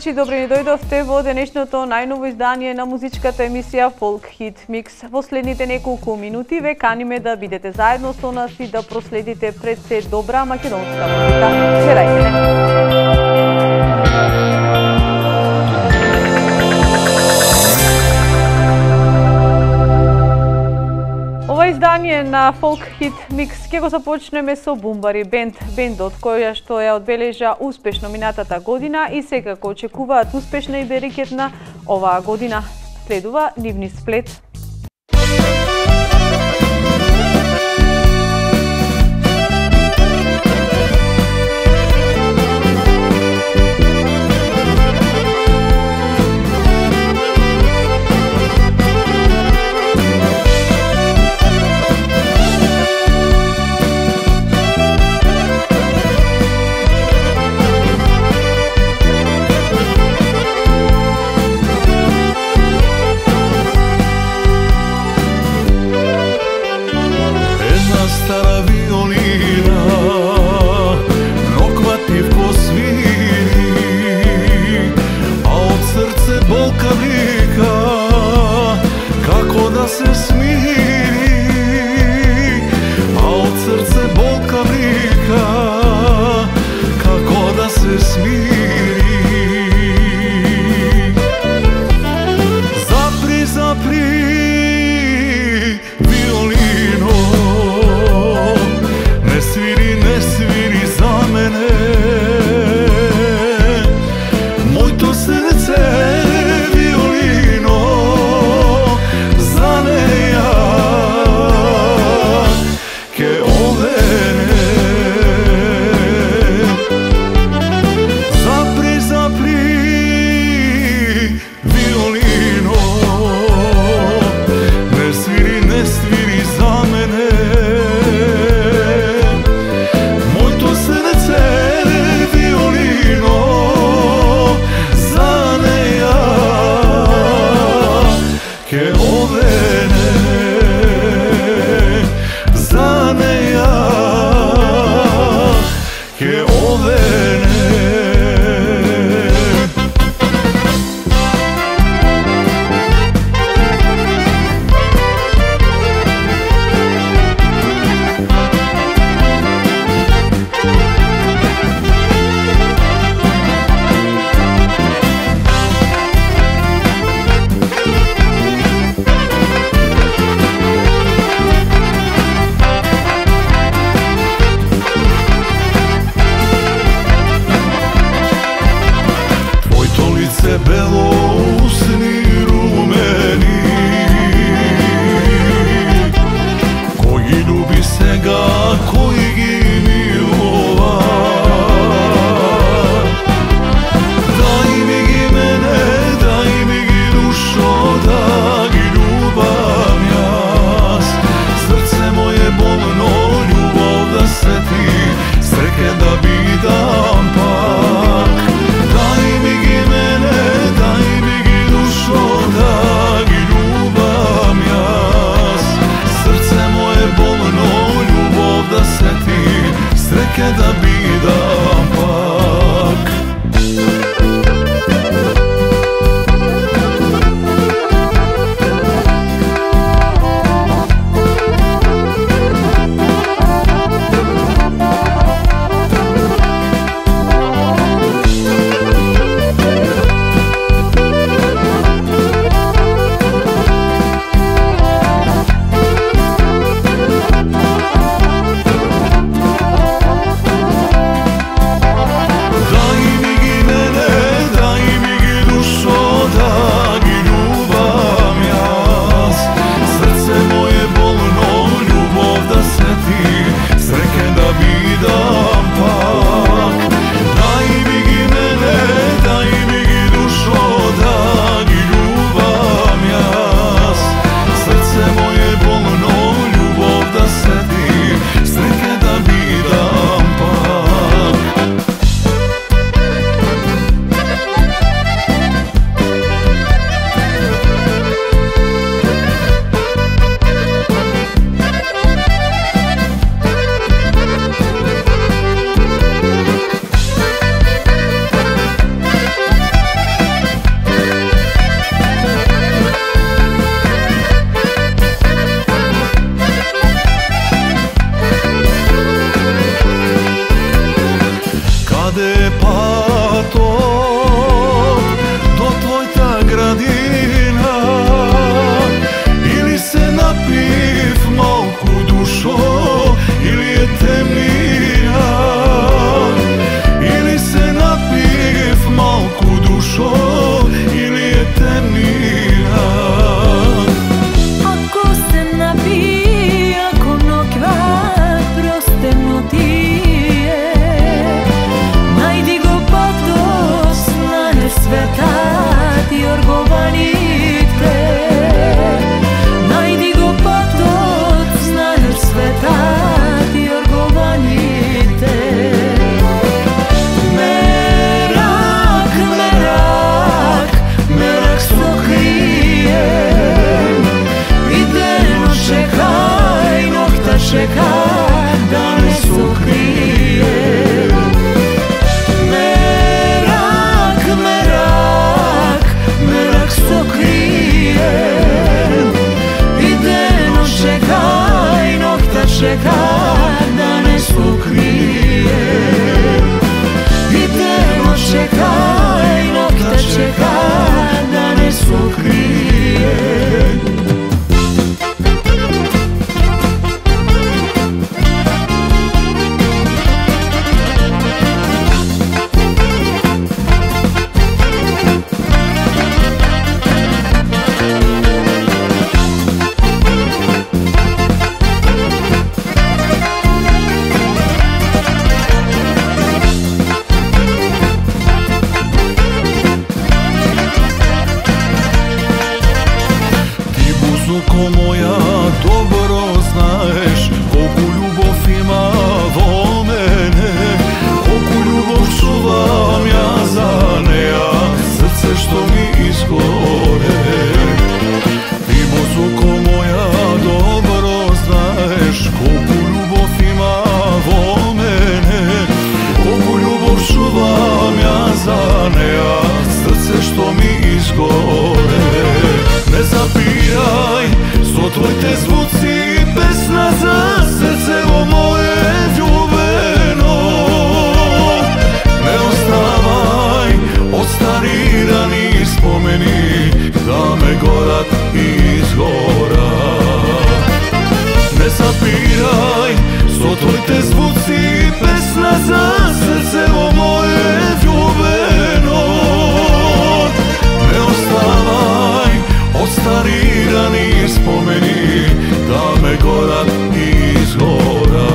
слушачи, добре ни дојдовте во денешното најново издание на музичката емисија Folk Hit Mix. Во следните неколку минути ве каниме да бидете заедно со нас и да проследите пред се добра македонска музика. Гледајте не! Ова издание на Folk Hit Mix ќе го започнеме со Бумбари Бенд, бендот која што ја одбележа успешно минатата година и секако очекуваат успешна и берекетна оваа година. Следува нивни сплет. Стара виолина, нокватив ко свири, а од срце болка вика, како да се смири, а од срце болка вика, како да се смири. Запри, запри, виолино, не свири за мене, моето срце виолино, за неја tvojte zvuci, pesna za srce o moje ljubeno. Ne ostavaj ostarirani spomeni, da me gorak izgora.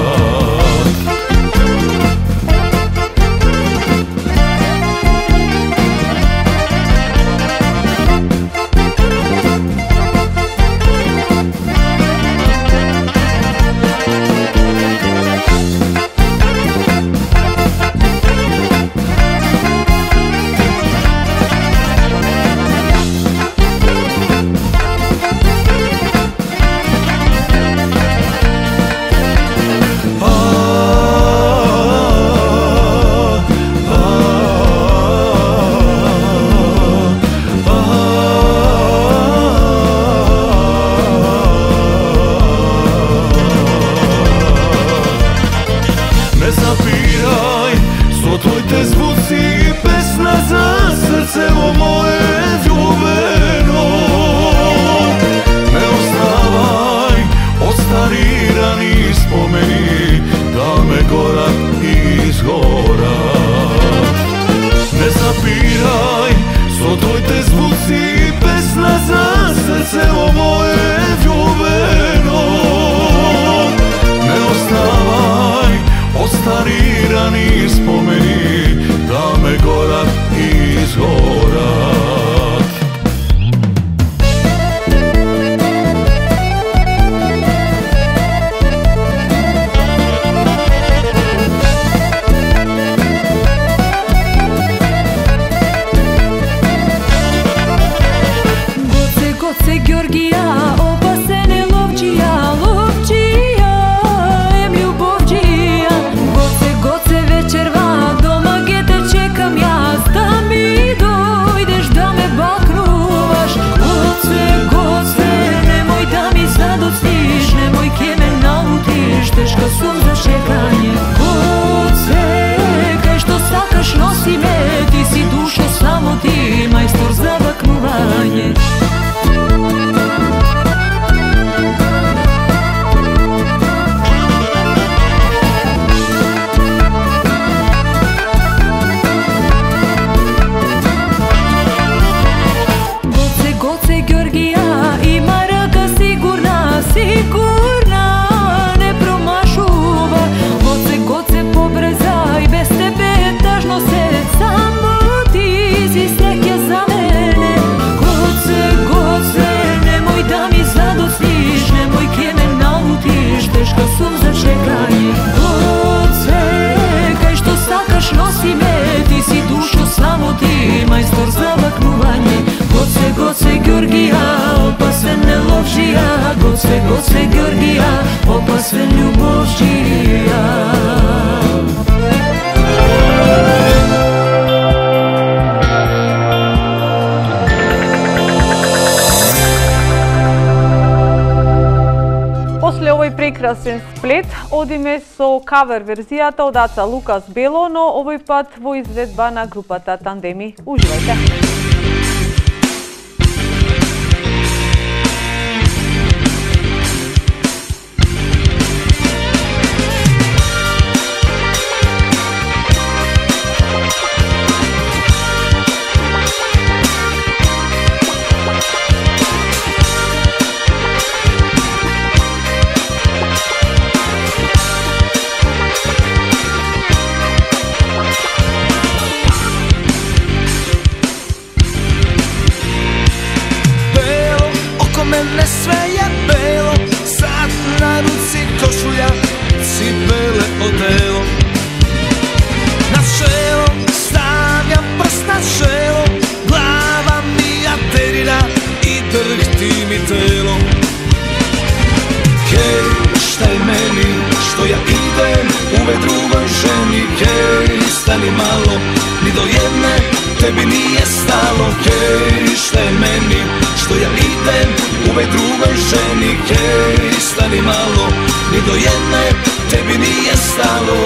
Goce Georgija, opasven ljubovčija. После овој прекрасен сплет, одиме со кавер верзијата од Аца Лукас Бело, но овој пат во изведба на групата Тандеми. Уживајте! Mene sve je belo, sad na ruci košulja, cipele odelo. Na čelo stavljam prst na čelo, glava mi aterira i drhti mi telo. Kej, šta je meni, što ja idem uve drugoj ženi? Kej, stani malo, ni do jedne tebi nije stalo. Kej, šta je meni, što ja idem uve drugoj ženi? Kej, stani malo, ni do jedne tebi nije stalo.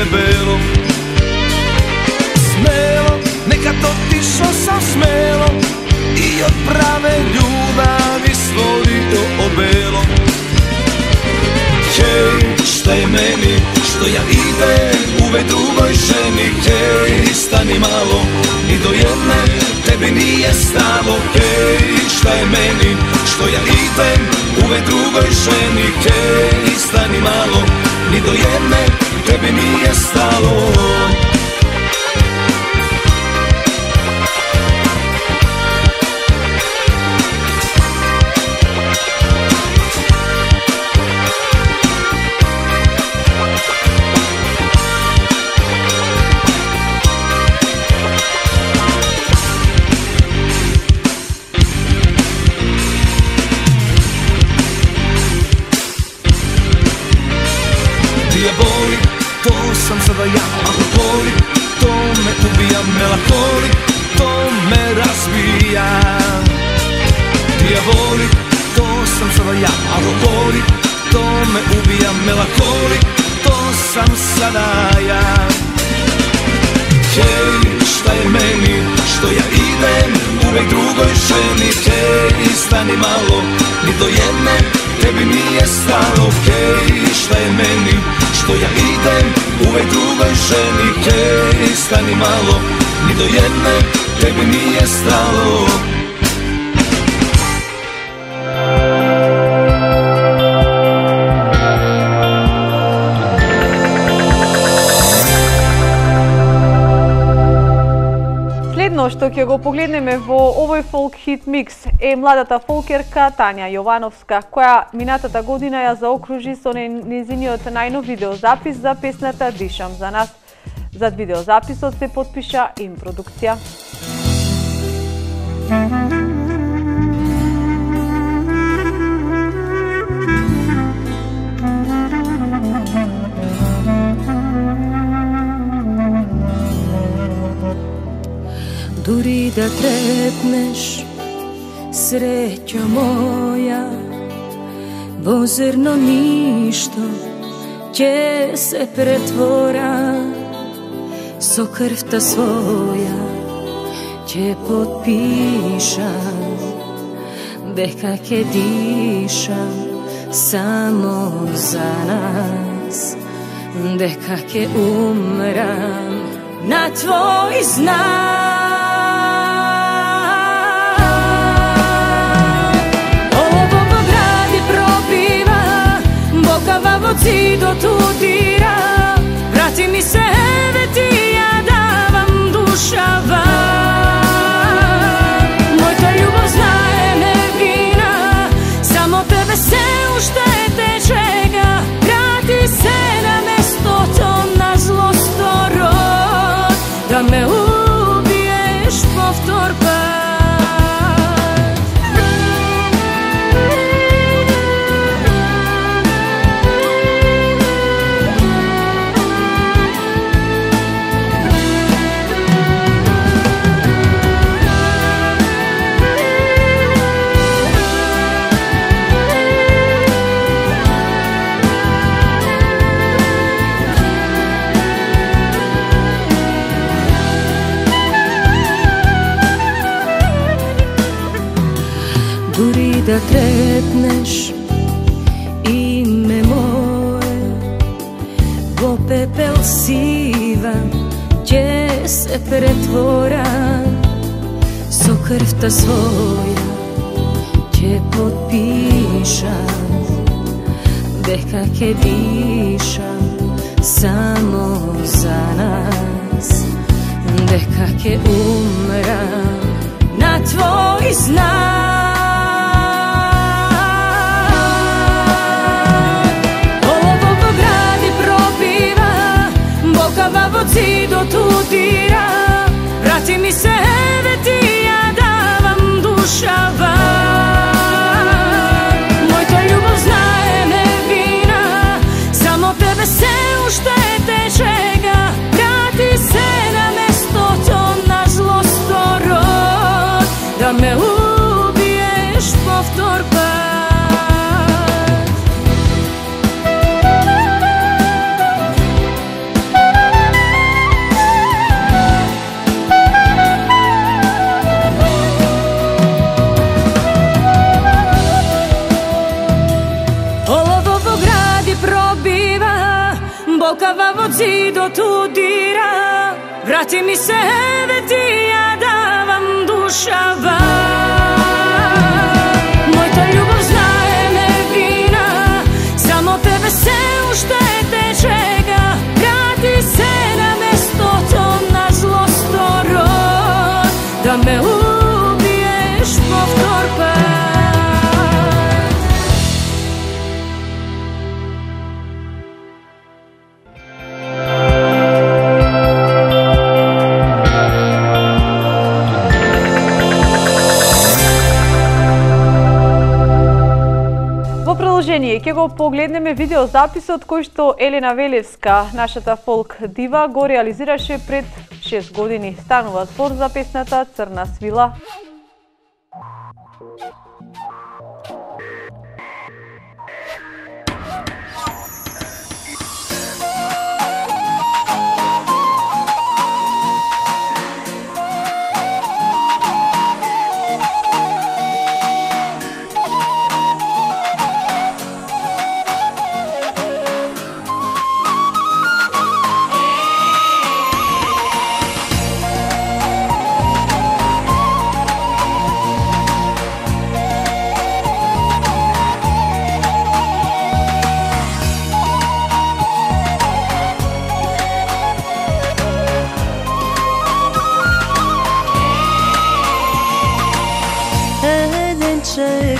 debelo. Smelo, nekad otišao sam smelo i od prave ljubavi stvorio obelo. Hej, šta je meni, što ja idem uvek drugoj ženi. Hej, stani malo, ni do jedne tebi nije stalo. Hej, šta je meni, što ja idem uvek drugoj ženi. Hej, stani malo, ni do jedne tebi nije stalo. Diabolik, to sam sada ja. Alkoholik, to me ubija. Melankolik, to me razbija. Diabolik, to sam sada ja. Alkoholik, to me ubija. Melankolik, to sam sada ja. Hej, šta je meni, što ja idem uvek drugoj ženi. Hej, stani malo, ni do jedne tebi nije stalo. Hej, šta je meni, što ja idem uvek drugoj ženi. Hej, stani malo, ni do jedne tebi nije stalo. Следно што ќе го погледнеме во овој фолк хит микс е младата фолкерка Тања Јовановска, која минатата година ја заокружи со незиниот најнов видеозапис за песната Дишам за нас. Зад видеозаписот се потпиша Им продукција. Дури да трепнеш, среќо моја, во зрно ништо ќе се претвора. Со крвта своја ќе потпишам дека ќе дишам само за нас, дека ќе умрам на твој знак. Во цидот удира, врати ми се, еве ти ја давам душава. Мојата љубов знае невина, само тебе се уште те чека. Врати се на местото на злосторот, да ме убиеш повтор пат. Дури да трепнеш име мое, во пепел сива ќе се претвора. Со крвта своја ќе потпишам дека ќе дишам само за нас, дека ќе умрам на твој знак. Во цидот удира, врати ми се, еве ти ја давам душава. Мојата љубов знае невина, само тебе се уште те чека. Врати се на местото на злосторот, да ме убиеш повтор пат. Lokava od zido tu dira, vrati mi se ti ja davam dušava. Moj ta ljubav znaje nevina, samo tebe se uštete čega. Vrati se na mesto to na zlo storod, da me ubiješ povtor pa. Ќе го погледнеме видеозаписот кој што Елена Велевска, нашата фолк дива, го реализираше пред 6 години. Станува збор за песната Црна свила.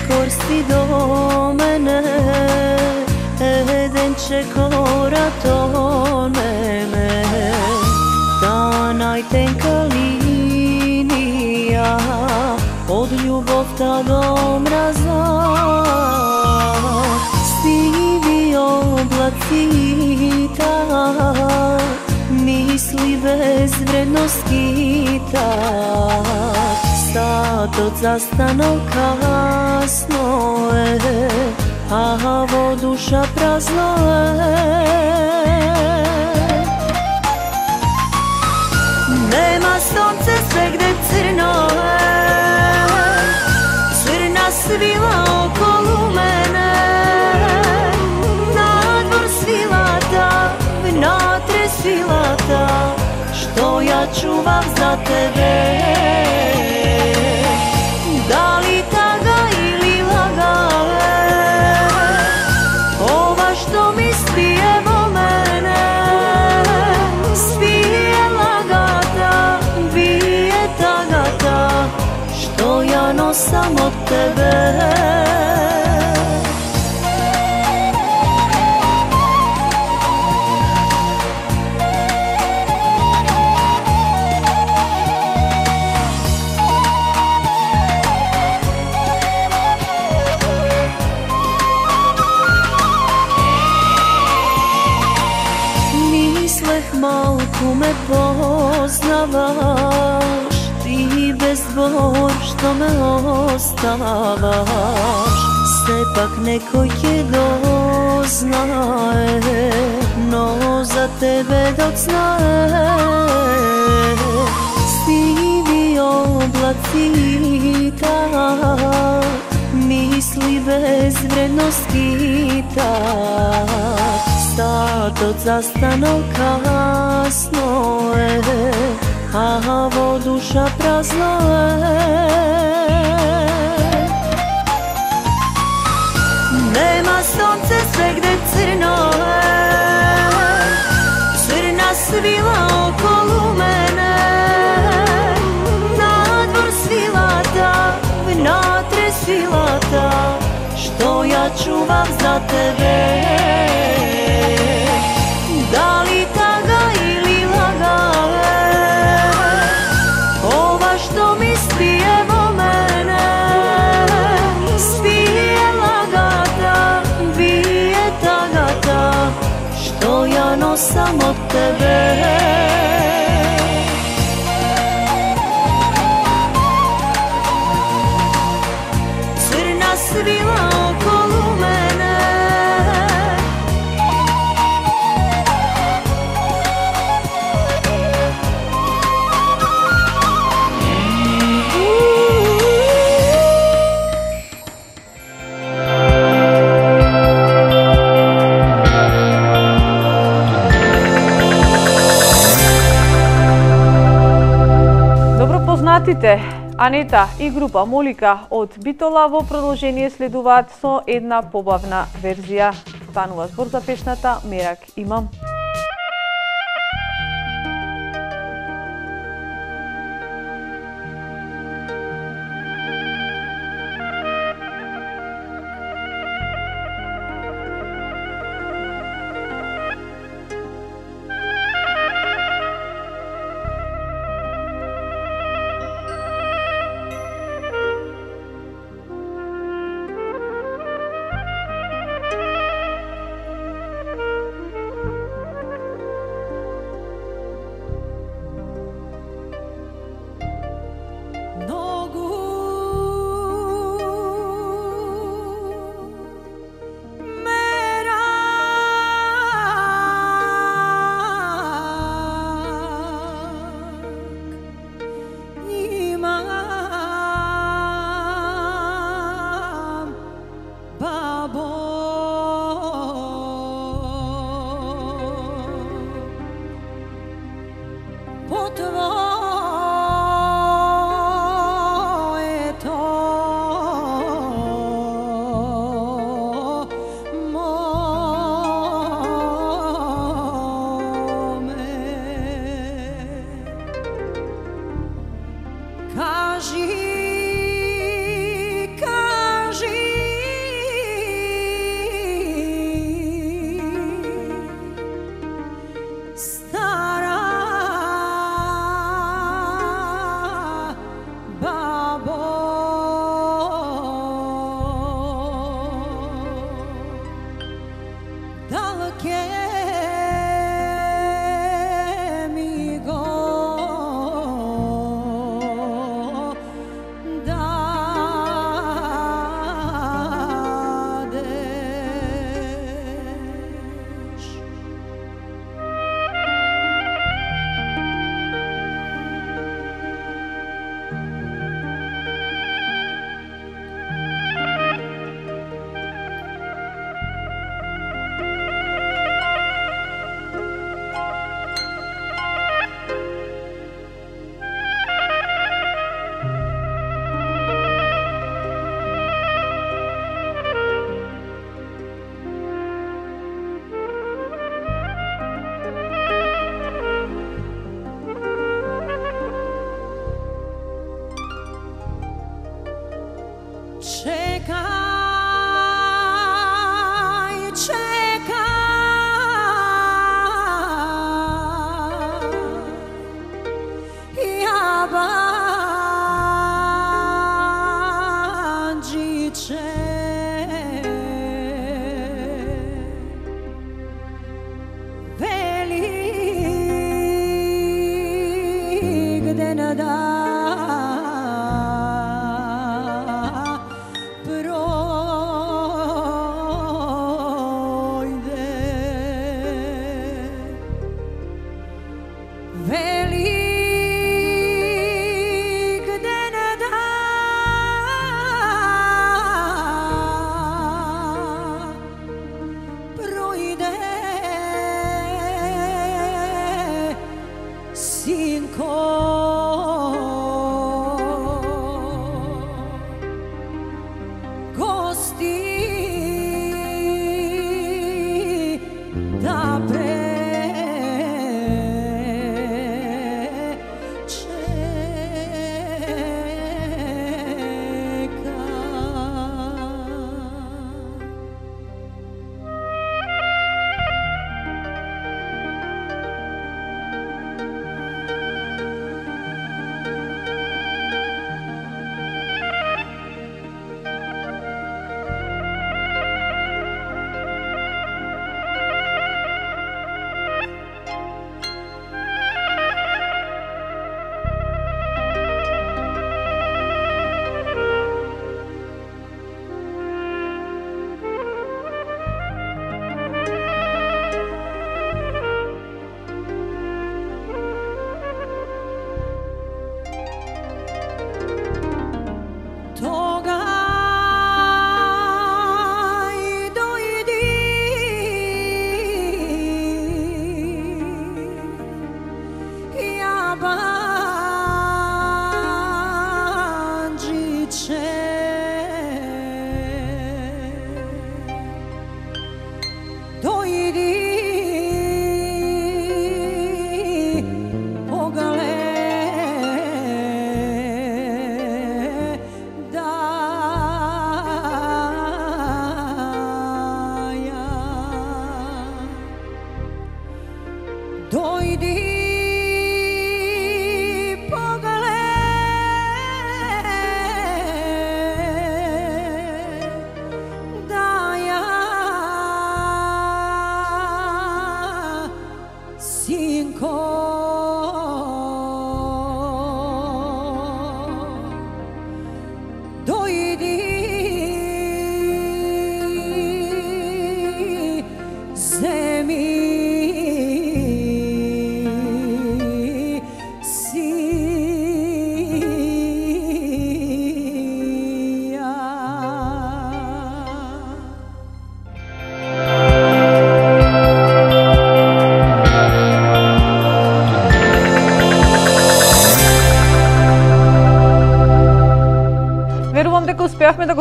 Korsti do mene, eden će korat do mene, ta najtenka linija, od ljubovta do mraza, sivi oblaci ta, misli bezvredno skita. Sad od zastano kasno je, a vo duša prazno je. Nema sonce sve gde crno je, crna svila okolo mene. Nadvor svilata, vnatre svilata, što ja čuvam za tebe. Da li taga ili lagale, ova što mi spije vo mene, spije lagata, bije tagata, što ja nosam od tebe. Malku me poznavaš, ti bez dvor što me ostavaš. Sepak nekoj će doznaje, no za tebe dok znaje. Sivi oblaci ta, misli bezvredno skita. Sad od zastano kasno je, a vo duša prazno je. Nema sonce sve gde crno je, crna svila okolo mene. Nadvor svilata, vnatre svilata, što ja čuvam za tebe. Da li taga ili lagale, ova što mi spije vo mene, spije lagata, bije tagata, što ja nosam od tebe. Crna svila okolo mene, Гостите Анета и група Молика од Битола во продолжение следуваат со една побавна верзија. Станува збор за песната Мерак имам.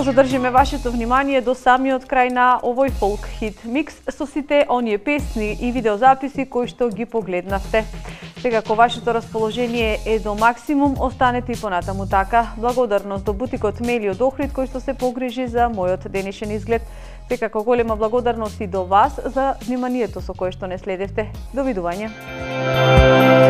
го задржиме вашето внимание до самиот крај на овој фолк хит микс со сите оние песни и видеозаписи кои што ги погледнавте. Секако вашето расположение е до максимум, останете и понатаму така. Благодарност до бутикот Мели од Охрид кој што се погрижи за мојот денешен изглед. Секако голема благодарност и до вас за вниманието со кое што не следевте. Довидување.